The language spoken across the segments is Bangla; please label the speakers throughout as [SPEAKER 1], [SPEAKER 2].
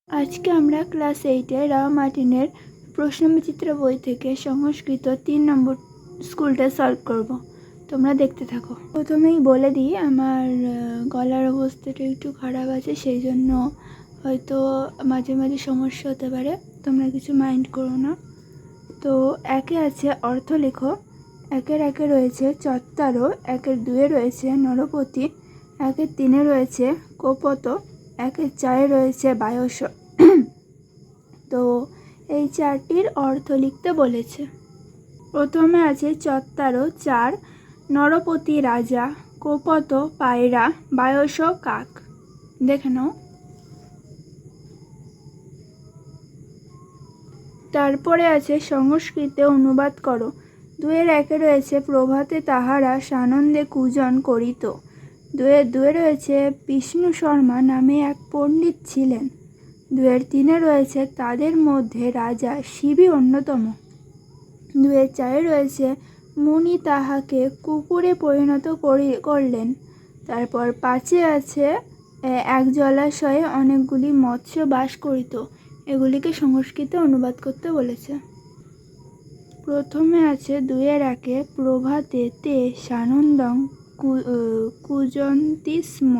[SPEAKER 1] আজকে আমরা ক্লাস 8-এ রাও মার্টিনের প্রশ্নবিচিত্র বই থেকে সংস্কৃত 3 নম্বর স্কুলটা সলভ করব। তোমরা দেখতে থাকো। প্রথমেই বলে দিই, আমার গলার অবস্থাটা একটু খারাপ আছে, সেই জন্য হয়তো মাঝে মাঝে সমস্যা হতে পারে, তোমরা কিছু মাইন্ড করো না। তো একে আছে অর্থ লেখো। একে রয়েছে চত্তারো, 2-এ রয়েছে নরপতি, 3-এ রয়েছে কোপত, 4-এ রয়েছে বায়স। তো এই চারটির অর্থ লিখতে বলেছে। প্রথমে আছে চত্তারো 4, নরপতি রাজা, কোপত পায়রা, বায়স কাক। দেখে নাও। তারপরে আছে সংস্কৃতে অনুবাদ করো। 2-1 রয়েছে প্রভাতে তাহারা সানন্দে কূজন করিত। 2-2 রয়েছে বিষ্ণু শর্মা নামে এক পণ্ডিত ছিলেন। 2-3 রয়েছে তাদের মধ্যে রাজা শিবই অন্যতম। 2-4 রয়েছে মুনি তাহাকে কুকুরে পরিণত করলেন। তারপর 5-এ আছে এক জলাশয়ে অনেকগুলি মৎস্য বাস করিত। এগুলিকে সংস্কৃতে অনুবাদ করতে বলেছে। প্রথমে আছে 2-1 প্রভাতে তে সানন্দং কূজন্তি স্ম।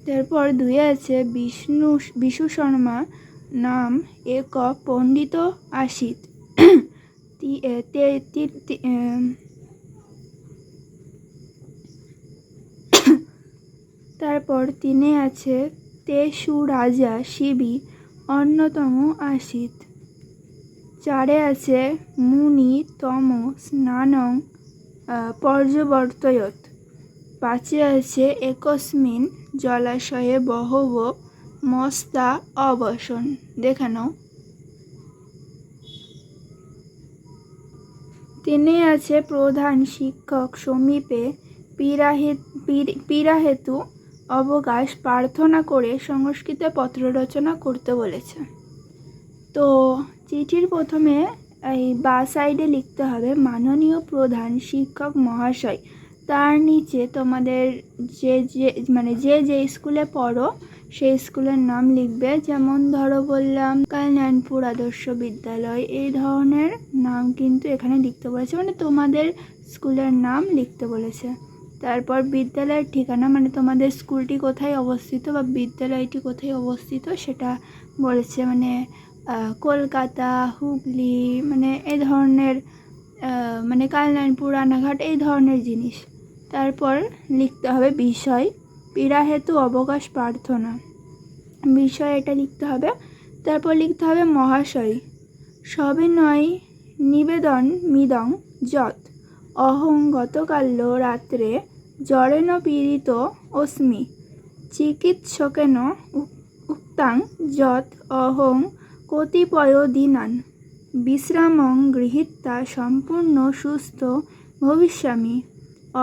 [SPEAKER 1] তারপর 2-এ আছে বিশু শর্মা নাম এক পণ্ডিত আসিত। তারপর 3-এ আছে তেষু রাজা শিবি অন্যতম আসিত। 4-এ আছে মুনি তম স্নানং পর্যবর্তয়ত। 5-এ আছে একস্মিন জলাশয়ে বহব মস্তা অবসন। দেখে নাও। 3-এ আছে প্রধান শিক্ষক সমীপে পীড়াহেতু অবকাশ প্রার্থনা করে সংস্কৃতে পত্র রচনা করতে বলেছে। তো চিঠির প্রথমে এই বা সাইডে লিখতে হবে মাননীয় প্রধান শিক্ষক মহাশয়। তার নিচে তোমাদের যে স্কুলে পড়ো সেই স্কুলের নাম লিখবে। যেমন ধরো বললাম কালনারায়ণপুর আদর্শ বিদ্যালয়, এই ধরনের নাম কিন্তু এখানে লিখতে বলেছে, মানে তোমাদের স্কুলের নাম লিখতে বলেছে। তারপর বিদ্যালয়ের ঠিকানা, মানে তোমাদের স্কুলটি কোথায় অবস্থিত বা বিদ্যালয়টি কোথায় অবস্থিত সেটা বলেছে, মানে কলকাতা, হুগলি, মানে এই ধরনের, মানে কালনারায়ণপুর, রানাঘাট, এই ধরনের জিনিস। তারপর লিখতে হবে বিষয়, পীড়াহেতু অবকাশ প্রার্থনা, বিষয় এটা লিখতে হবে। তারপর লিখতে হবে মহাশয়, সবিনয় নিবেদন মিদং যৎ অহং গতকাল্য রাত্রে জ্বরেণ পীড়িত অস্মি চিকিৎসকেন উক্তাং যৎ অহং কতিপয় দিনান বিশ্রামং গৃহীত্বা সম্পূর্ণ সুস্থ ভবিষ্যামি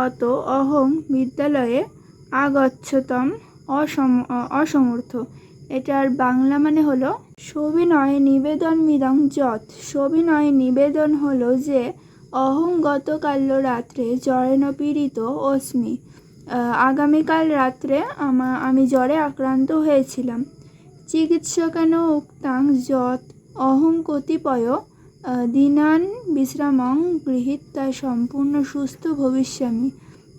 [SPEAKER 1] অত অহং বিদ্যালয়ে আগচ্ছতম অসমর্থ। এটার বাংলা মানে হলো সবিনয় নিবেদন মিদং যৎ। সবিনয় নিবেদন হলো যে অহং গতকাল্য রাত্রে জ্বরেণ পীড়িত অস্মি, আগামীকাল রাত্রে আমি জ্বরে আক্রান্ত হয়েছিলাম। চিকিৎসকেন উক্তাং যৎ অহং কতিপয় দিনান বিশ্রামং গৃহীত্বা সম্পূর্ণ সুস্থ ভবিষ্যামি।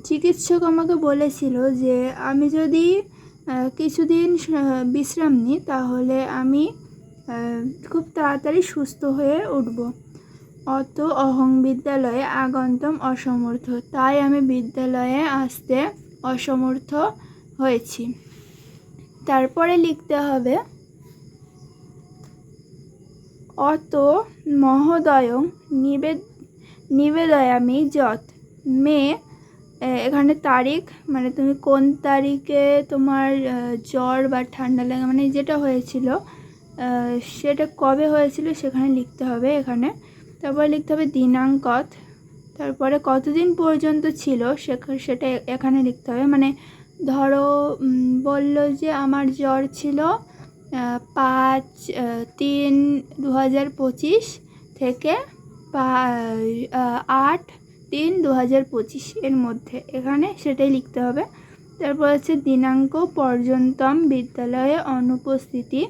[SPEAKER 1] চিকিৎসক আমাকে বলেছিল যে আমি যদি কিছুদিন বিশ্রাম নিই তাহলে আমি খুব তাড়াতাড়ি সুস্থ হয়ে উঠব। অত অহং বিদ্যালয়ে আগন্তম অসমর্থ, তাই আমি বিদ্যালয়ে আসতে অসমর্থ হয়েছি। তারপরে লিখতে হবে অত মহোদয় নিবেদয়ামি যৎ মে, এখানে তারিখ, মানে তুমি কোন তারিখে তোমার জ্বর বা ঠান্ডা লাগা, মানে যেটা হয়েছিল সেটা কবে হয়েছিল সেখানে লিখতে হবে এখানে। তারপরে লিখতে হবে দিনাঙ্কত, তারপরে কতদিন পর্যন্ত ছিল সেটা এখানে লিখতে হবে। মানে ধরো বললো যে আমার জ্বর ছিল 5-3-2025 থেকে 8-3-2025 এর মধ্যে, এখানে সেটাই লিখতে হবে। তারপর আছে দিনাঙ্ক পর্যন্তম বিদ্যালয়ে অনুপস্থিতি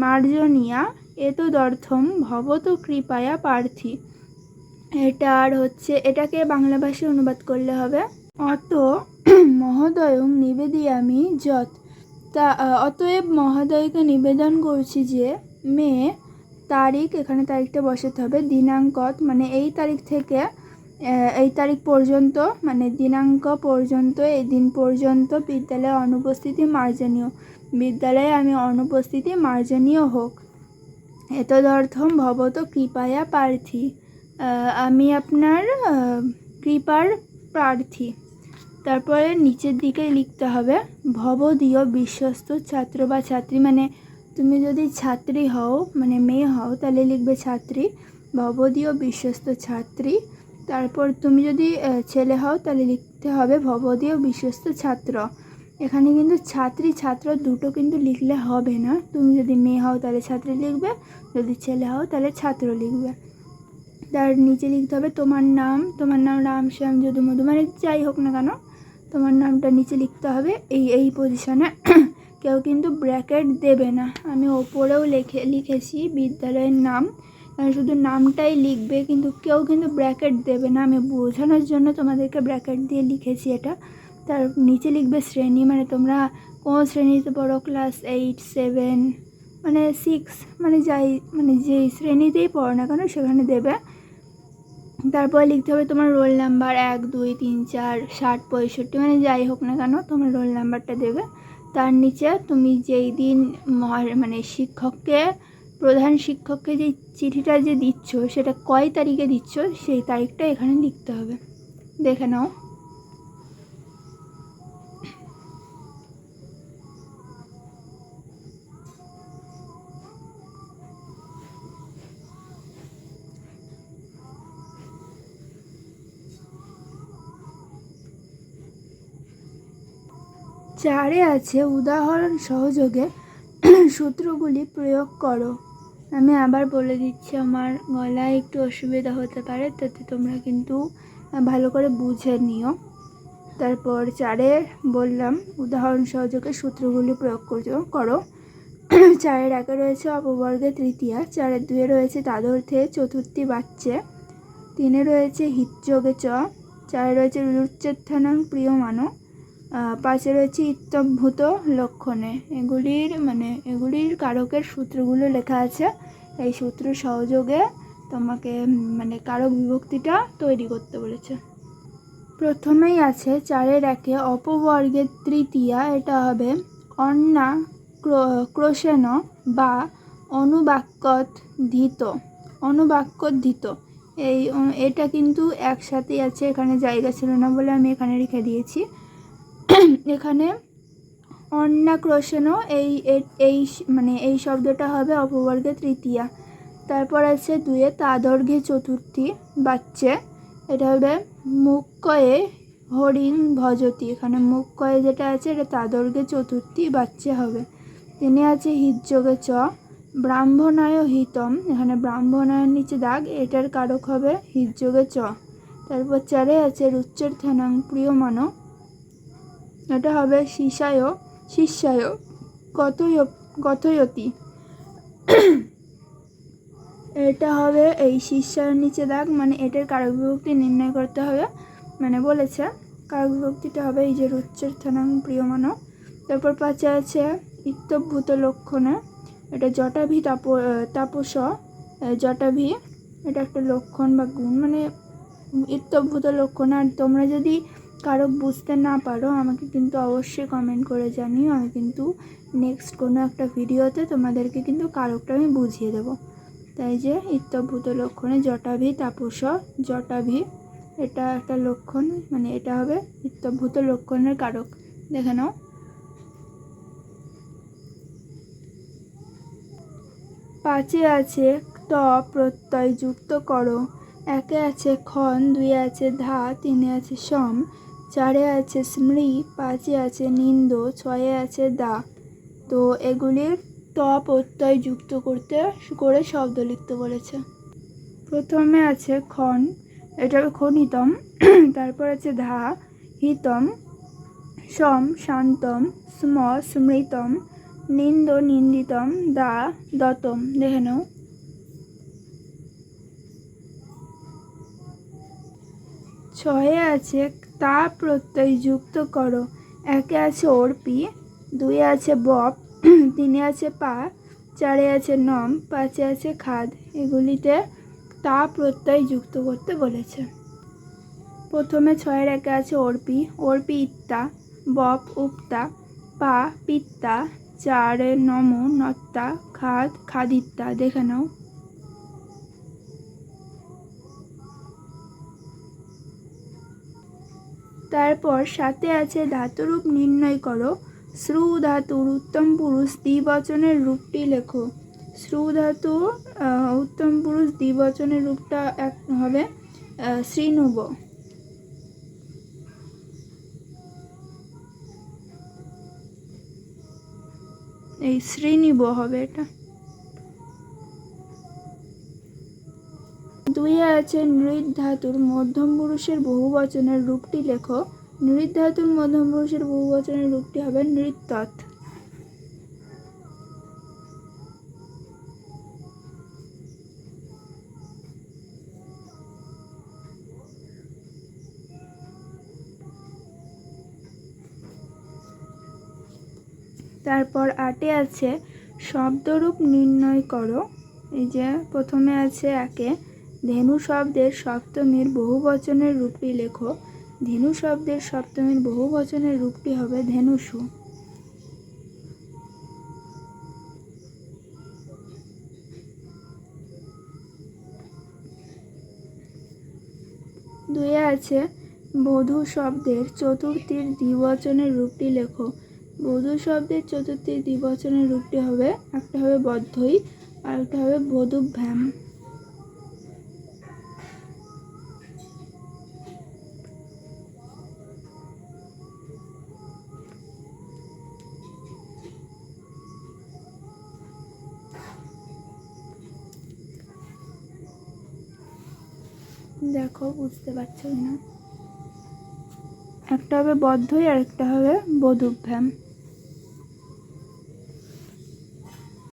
[SPEAKER 1] মার্জনীয়া এতদর্থম ভবত কৃপায়া প্রার্থী। এটাকে বাংলা ভাষায় অনুবাদ করলে হবে অত মহোদয়ং নিবেদিয়ামি যৎ। অতএব মহোদয়কে নিবেদন করছি যে মে তারিখ, এখানে তারিখটা বসাতে হবে, দিনাঙ্কত মানে এই তারিখ থেকে এই তারিখ পর্যন্ত, মানে দিনাঙ্ক পর্যন্ত, এই দিন পর্যন্ত বিদ্যালয়ে অনুপস্থিতি মার্জনীয়, বিদ্যালয়ে আমি অনুপস্থিতি মার্জনীয় হোক। এতদর্থম ভবত কৃপায়া প্রার্থী, আমি আপনার কৃপার প্রার্থী। তারপরে নিচের দিকে লিখতে হবে ভবদীয় বিশ্বস্ত ছাত্র বা ছাত্রী, মানে তুমি যদি ছাত্রী হও, মানে মেয়ে হও, তাহলে লিখবে ছাত্রী, ভবদীয় বিশ্বস্ত ছাত্রী। তারপর তুমি যদি ছেলে হও তাহলে লিখতে হবে ভবদীয় বিশ্বস্ত ছাত্র। এখানে কিন্তু ছাত্রী ছাত্র দুটো কিন্তু লিখলে হবে না, তুমি যদি মেয়ে হও তাহলে ছাত্রী লিখবে, যদি ছেলে হও তাহলে ছাত্র লিখবে। তার নিচে লিখতে হবে তোমার নাম রাম শ্যাম যদু মধু, মানে যাই হোক না কেন তোমার নামটা নিচে লিখতে হবে এই পজিশনে। কেউ কিন্তু ব্র্যাকেট দেবে না, আমি ওপরেও লিখেছি বিদ্যালয়ের নাম, শুধু নামটাই লিখবে, কিন্তু কেউ কিন্তু ব্র্যাকেট দেবে না, আমি বোঝানোর জন্য তোমাদেরকে ব্র্যাকেট দিয়ে লিখেছি এটা। তার নিচে লিখবে শ্রেণী, মানে তোমরা কোন শ্রেণীতে পড়ো, ক্লাস 8, 7, মানে 6, মানে যেই শ্রেণীতেই পড়ো না কেন সেখানে দেবে। তারপর লিখতে হবে তোমার রোল নাম্বার 1, 2, 3, 4, 60, 65, মানে যাই হোক না কেন তোমার রোল নাম্বারটা দেবে। তার নিচে তুমি যেই দিন মানে প্রধান শিক্ষককে যে চিঠিটা যে দিচ্ছ সেটা কয় তারিখে দিচ্ছ সেই তারিখটা এখানে লিখতে হবে। দেখে নাও। চারে আছে উদাহরণ সহযোগে সূত্রগুলি প্রয়োগ করো। আমি আবার বলে দিচ্ছি, আমার গলায় একটু অসুবিধা হতে পারে, তাতে তোমরা কিন্তু ভালো করে বুঝে নিও। তারপর চারে বললাম উদাহরণ সহযোগে সূত্রগুলি প্রয়োগ করো। 4-এর 1-এ রয়েছে অপবর্গে তৃতীয়া, 4-এর 2-এ রয়েছে তাদর্থে চতুর্থী বাচ্চে, 3-এ রয়েছে হিতযোগে চ, 4-এ রয়েছে রুচ্চেত্থানাং প্রিয়মানো, 5-এ রয়েছে ইত্যভূত লক্ষণে। এগুলির কারকের সূত্রগুলো লেখা আছে, এই সূত্র সহযোগে তোমাকে মানে কারক বিভক্তিটা তৈরি করতে বলেছে। প্রথমেই আছে 4-এর 1-এ অপবর্গের তৃতীয়া, এটা হবে অন্না ক্রোশেন বা অনুবাক্যধিত। এটা কিন্তু একসাথেই আছে, এখানে জায়গা ছিল না বলে আমি এখানে রেখে দিয়েছি। এখানে অন্নাক্রোশেন এই শব্দটা হবে অপবর্গের তৃতীয়া। তারপর আছে 2-এ তাদর্ঘে চতুর্থী বাচ্চে, এটা হবে মুক্কয়ে হরিণ ভজতি, এখানে মুক্কয়ে যেটা আছে এটা তাদর্ঘে চতুর্থী বাচ্চে হবে। 3-এ আছে হিতযোগে চ, ব্রাহ্মণায় হিতম, এখানে ব্রাহ্মণায়ের নিচে দাগ, এটার কারক হবে হিতযোগে চ। তারপর 4-এ আছে রুচ্চের্থানাং প্রিয়মানো, এটা হবে শিষ্যায় কথয়তি, এটা হবে এই শিষ্যার নিচে দাগ, মানে এটার কারক বিভক্তি নির্ণয় করতে হবে, মানে বলেছে কারক বিভক্তিটা হবে এই যে রুচ্চের্থানাং প্রিয়মানো। তারপর 5-এ আছে ইত্যভূত লক্ষণে, এটা জটাভি তাপস, জটাভি এটা একটা লক্ষণ বা গুণ, মানে ইত্যভূত লক্ষণ। আর তোমরা যদি কারক বুঝতে না পারো আমাকে কিন্তু অবশ্যই কমেন্ট করে জানিও, আমি কিন্তু নেক্সট কোনো একটা ভিডিওতে তোমাদেরকে কিন্তু কারকটা আমি বুঝিয়ে দেবো। তাই যে ইত্যভূত লক্ষণে জটাভি তাপস, জটাভি এটা একটা লক্ষণ, মানে এটা হবে ইত্যভূত লক্ষণের কারক। দেখে নাও। 5-এ আছে ত প্রত্যয় যুক্ত করো, 1-এ আছে ক্ষণ, 2-এ আছে ধা, 3-এ আছে সম, 4-এ আছে স্মৃ, 5-এ আছে নিন্দ, 6-এ আছে দা। তো এগুলির ত প্রত্যয় যুক্ত করে শব্দ লিখতে বলেছে। প্রথমে আছে ক্ষণ, এটা হবে ক্ষণিতম। তারপর আছে ধা হিতম, সম শান্তম, স্ম স্মৃতম, নিন্দ নিন্দিতম, দা দতম। দেখে নাও। ছয়ে আছে তা প্রত্যয় যুক্ত করো। একে আছে অর্পি, দুয়ে আছে বপ, তিনে আছে পা, চারে আছে নম, পাঁচে আছে খাদ। এগুলিতে তা প্রত্যয় যুক্ত করতে বলেছে। প্রথমে ছয়ের একে আছে অর্পি, অর্পি ইত্তা, বপ উপতা, পা পিত্তা, চারে নম নত্তা, খাদ খাদিত্তা। দেখে নাও। তারপর সাথে আছে ধাতুরূপ নির্ণয় করো। শ্রু ধাতুর উত্তম পুরুষ দ্বিবচনের রূপটি লেখো। শ্রু ধাতু উত্তম পুরুষ দ্বিবচনের রূপটা হবে শ্রীনুব। এই শ্রীনিব হবে এটা। দুইয়ে আছে নৃৎ ধাতুর মধ্যম পুরুষের বহুবচনের রূপটি লেখো। নৃৎ ধাতুর মধ্যম পুরুষের বহুবচনের রূপটি হবে নৃত্যৎ। তারপর আটে আছে শব্দরূপ নির্ণয় করো। এই যে প্রথমে আছে একে ধেনু শব্দের সপ্তমীর বহুবচনের রূপটি লেখো। ধেনু শব্দের সপ্তমীর বহুবচনের রূপটি হবে ধেনুষু। দুয়ে আছে বধূ শব্দের চতুর্থীর দ্বিবচনের রূপটি লেখো। বধূ শব্দের চতুর্থীর দ্বিবচনের রূপটি হবে, একটা হবে বদ্ধই আর একটা হবে বধূভ্যাম। দেখো বুঝতে পারছো কিনা। একটা হবে বদ্ধই আর একটা হবে বধূভ্যাম।